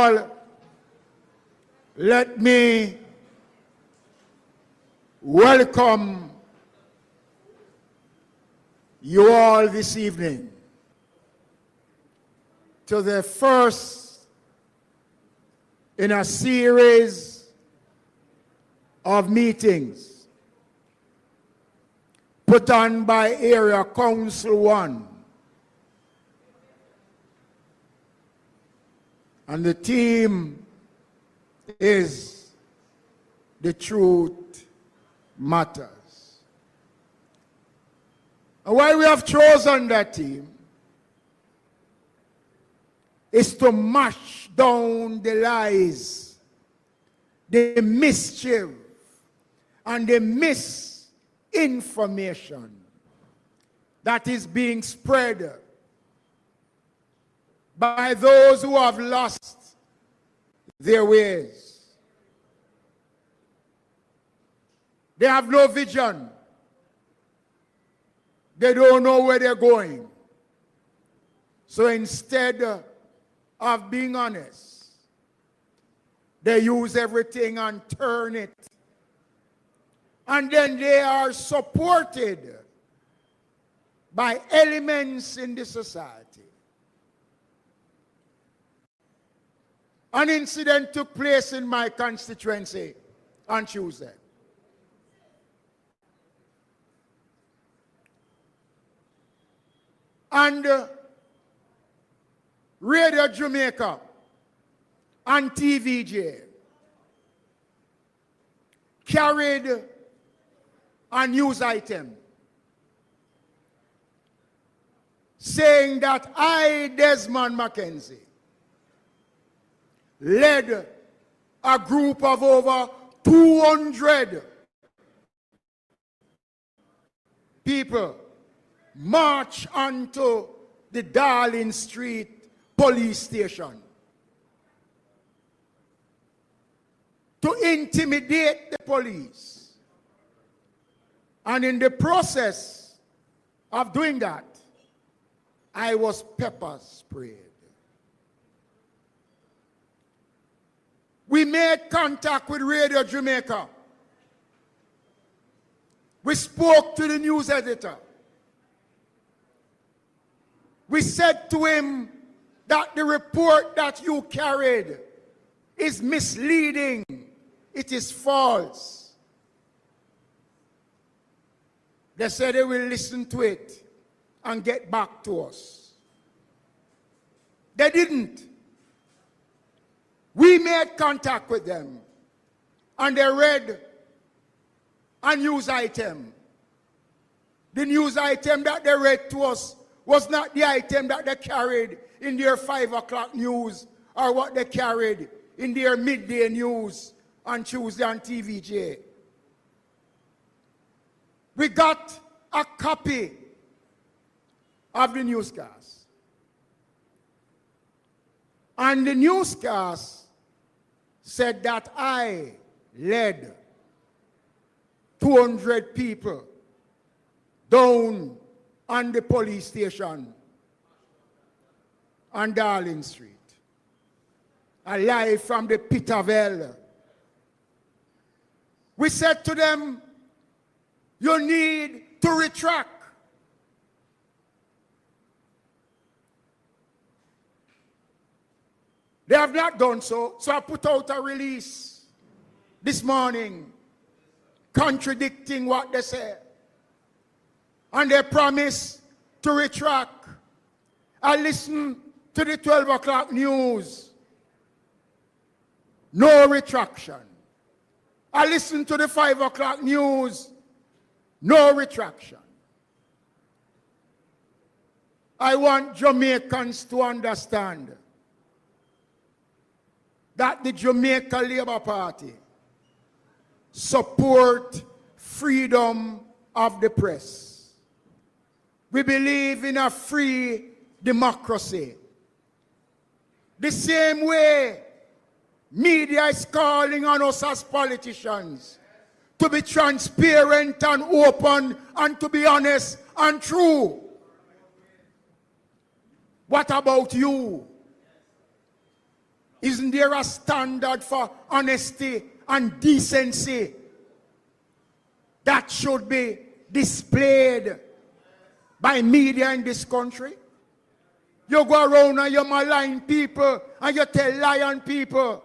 all, let me welcome you all this evening to the first in a series of meetings put on by Area Council 1. And the theme is The Truth Matters. And why we have chosen that theme is to mash down the lies, the mischief, and the misinformation that is being spread by those who have lost their ways. They have no vision. They don't know where they're going. So instead of being honest, they use everything and turn it. And then they are supported by elements in the society. An incident took place in my constituency on Tuesday. And Radio Jamaica and TVJ carried a news item saying that I, Desmond Mckenzie, led a group of over 200 people march onto the Darling Street police station to intimidate the police. And in the process of doing that, I was pepper sprayed. We made contact with Radio Jamaica. We spoke to the news editor. We said to him that the report that you carried is misleading. It is false. They said they will listen to it and get back to us. They didn't. We made contact with them, and they read a news item. The news item that they read to us was not the item that they carried in their 5 o'clock news or what they carried in their midday news on Tuesday on TVJ. We got a copy of the newscast. And the newscast said that I led 200 people down on the police station on Darling Street. Alive from the pit of hell. We said to them, you need to retract. They have not done so, so I put out a release this morning contradicting what they said. And they promised to retract. I listened to the 12 o'clock news. No retraction. I listened to the 5 o'clock news. No retraction. I want Jamaicans to understand that the Jamaica Labour Party support freedom of the press. We believe in a free democracy. The same way media is calling on us as politicians to be transparent and open and to be honest and true. What about you? Isn't there a standard for honesty and decency that should be displayed by media in this country? You go around and you malign people and you tell lie on people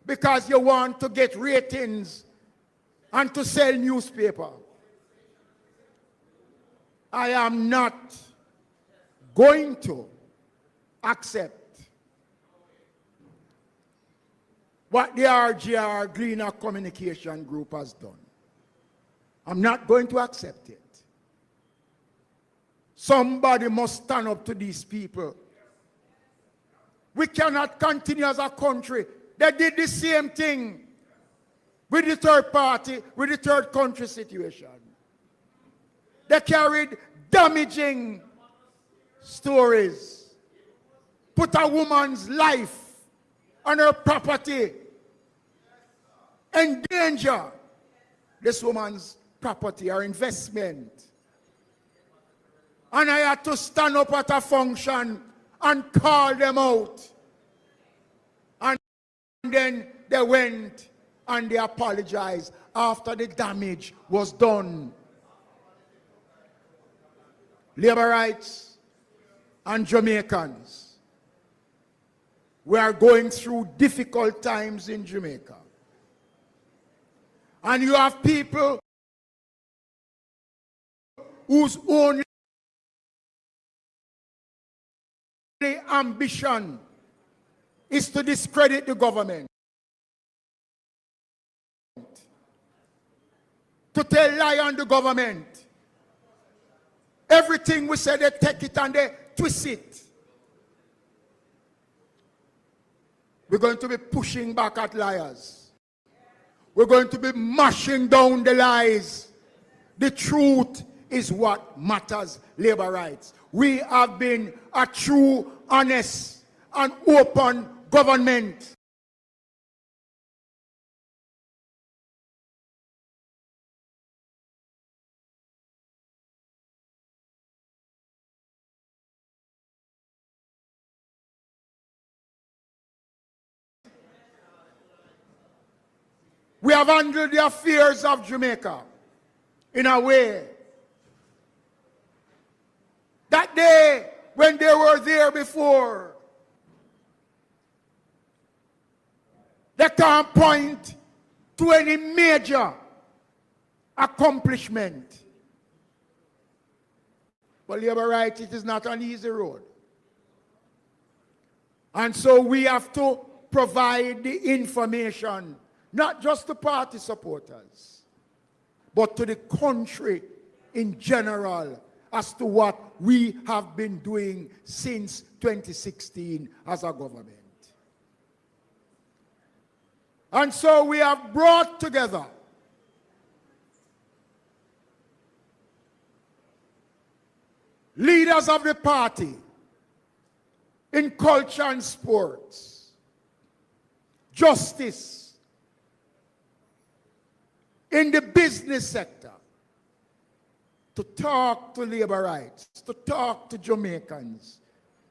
because you want to get ratings and to sell newspaper. I am not going to accept what the RGR Gleaner Communication Group has done. I'm not going to accept it. Somebody must stand up to these people. We cannot continue as a country. They did the same thing with the third party, with the third country situation. They carried damaging stories, put a woman's life and her property in danger. This woman's property, her investment. And I had to stand up at a function and call them out. And then they went and they apologized after the damage was done. Labor rights and Jamaicans, we are going through difficult times in Jamaica. And you have people whose only ambition is to discredit the government, to tell lie on the government. Everything we say, they take it and they twist it. We're going to be pushing back at liars. We're going to be mashing down the lies. The truth is what matters, labor rights. We have been a true, honest, and open government. We have handled the affairs of Jamaica in a way that they, when they were there before, they can't point to any major accomplishment. But labor rights, it is not an easy road. And so we have to provide the information, not just to party supporters, but to the country in general as to what we have been doing since 2016 as a government. And so we have brought together leaders of the party in culture and sports, justice, in the business sector, to talk to labor rights, to talk to Jamaicans,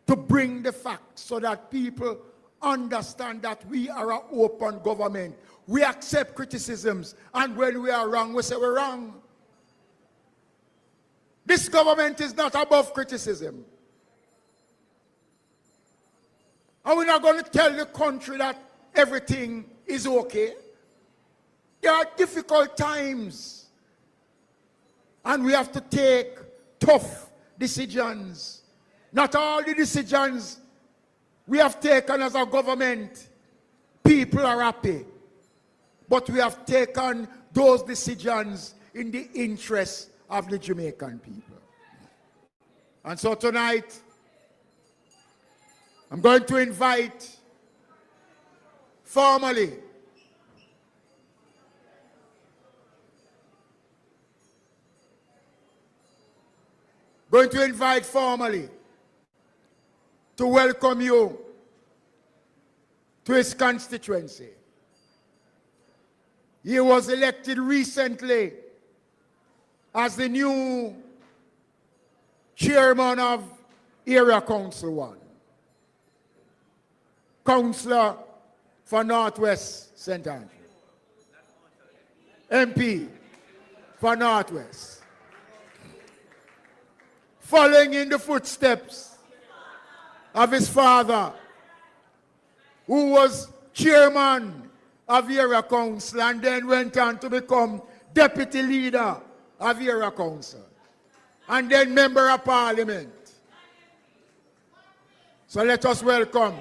to bring the facts so that people understand that we are an open government. We accept criticisms, and when we are wrong, we say we're wrong. This government is not above criticism. And we're not going to tell the country that everything is okay. There are difficult times, and we have to take tough decisions. Not all the decisions we have taken as a government, people are happy. But we have taken those decisions in the interest of the Jamaican people. And so tonight, I'm going to invite formally to welcome you to his constituency. He was elected recently as the new chairman of Area Council 1. councillor for Northwest St. Andrew. MP for Northwest. Following in the footsteps of his father, who was chairman of Area Council and then went on to become deputy leader of Area Council and then member of parliament. So let us welcome